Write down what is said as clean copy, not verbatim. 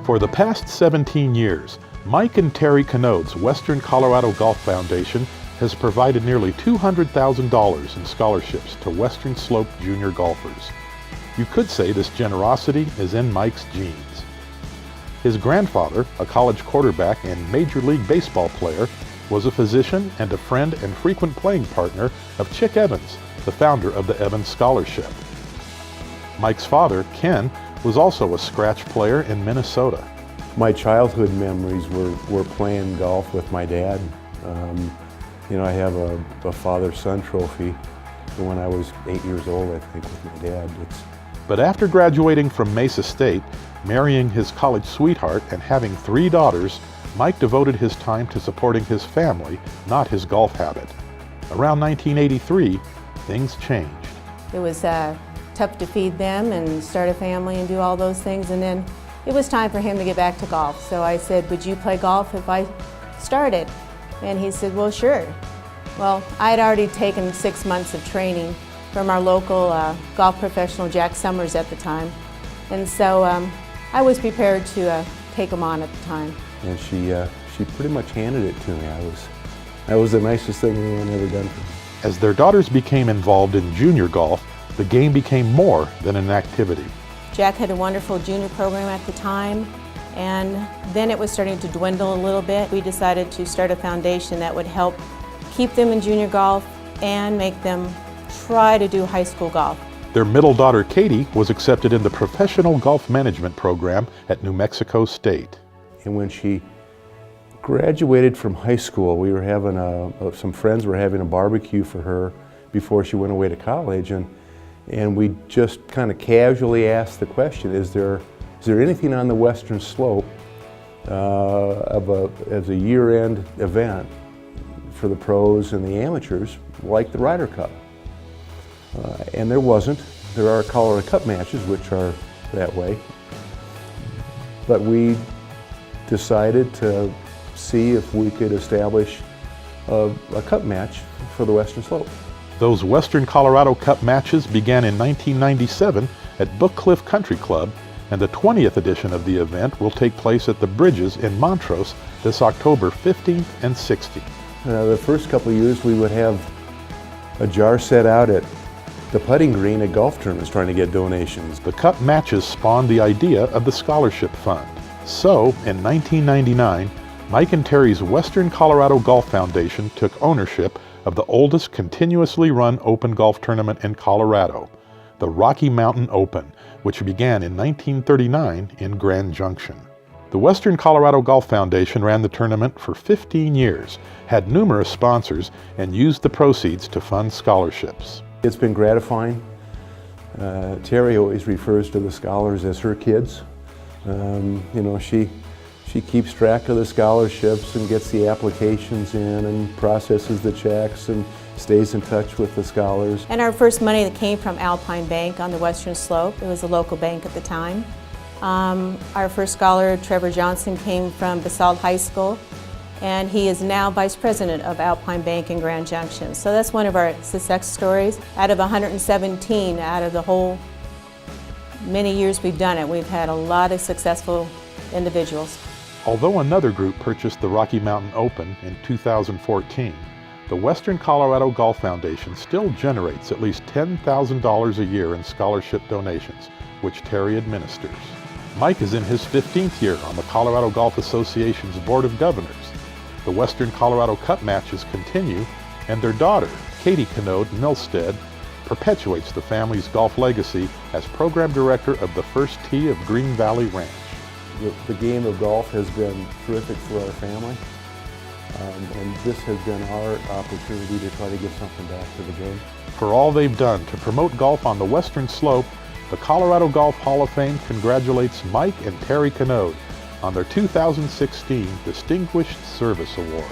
For the past 17 years, Mike and Terry Canode's Western Colorado Golf Foundation has provided nearly $200,000 in scholarships to Western Slope junior golfers. You could say this generosity is in Mike's genes. His grandfather, a college quarterback and Major League Baseball player, was a physician and a friend and frequent playing partner of Chick Evans, the founder of the Evans Scholarship. Mike's father, Ken, was also a scratch player in Minnesota. My childhood memories were playing golf with my dad. I have a father-son trophy when I was 8 years old, I think, with my dad. But after graduating from Mesa State, marrying his college sweetheart, and having 3 daughters, Mike devoted his time to supporting his family, not his golf habit. Around 1983, things changed. It was tough to feed them and start a family and do all those things, and then it was time for him to get back to golf. So I said, would you play golf if I started? And he said, well, sure. Well, I had already taken 6 months of training from our local golf professional, Jack Summers, at the time. And so I was prepared to take him on at the time. And she pretty much handed it to me. That was the nicest thing anyone ever done for me. As their daughters became involved in junior golf, the game became more than an activity. Jack had a wonderful junior program at the time, and then it was starting to dwindle a little bit. We decided to start a foundation that would help keep them in junior golf and make them try to do high school golf. Their middle daughter, Katie, was accepted in the Professional Golf Management program at New Mexico State. And when she graduated from high school, we were having some friends were having a barbecue for her before she went away to college, and we just kind of casually asked the question, is there anything on the Western Slope as a year-end event for the pros and the amateurs like the Ryder Cup? And there wasn't. There are Colorado Cup matches which are that way, but we decided to see if we could establish a cup match for the Western Slope. Those Western Colorado Cup matches began in 1997 at Book Cliff Country Club, and the 20th edition of the event will take place at the Bridges in Montrose this October 15th and 16th. The first couple of years we would have a jar set out at the putting green at golf tournaments trying to get donations. The cup matches spawned the idea of the Scholarship Fund. So, in 1999, Mike and Terry's Western Colorado Golf Foundation took ownership of the oldest continuously run open golf tournament in Colorado, the Rocky Mountain Open, which began in 1939 in Grand Junction. The Western Colorado Golf Foundation ran the tournament for 15 years, had numerous sponsors, and used the proceeds to fund scholarships. It's been gratifying. Terry always refers to the scholars as her kids. She keeps track of the scholarships and gets the applications in and processes the checks and stays in touch with the scholars. And our first money that came from Alpine Bank on the Western Slope. It was a local bank at the time. Our first scholar, Trevor Johnson, came from Basalt High School, and he is now Vice President of Alpine Bank in Grand Junction. So that's one of our success stories. Out of 117, out of the whole many years we've done it, we've had a lot of successful individuals. Although another group purchased the Rocky Mountain Open in 2014, the Western Colorado Golf Foundation still generates at least $10,000 a year in scholarship donations, which Terry administers. Mike is in his 15th year on the Colorado Golf Association's Board of Governors. The Western Colorado Cup matches continue, and their daughter, Katie Canode Milstead, perpetuates the family's golf legacy as program director of the First Tee of Green Valley Ranch. The game of golf has been terrific for our family, and this has been our opportunity to try to give something back to the game. For all they've done to promote golf on the Western Slope, the Colorado Golf Hall of Fame congratulates Mike and Terry Canode on their 2016 Distinguished Service Award.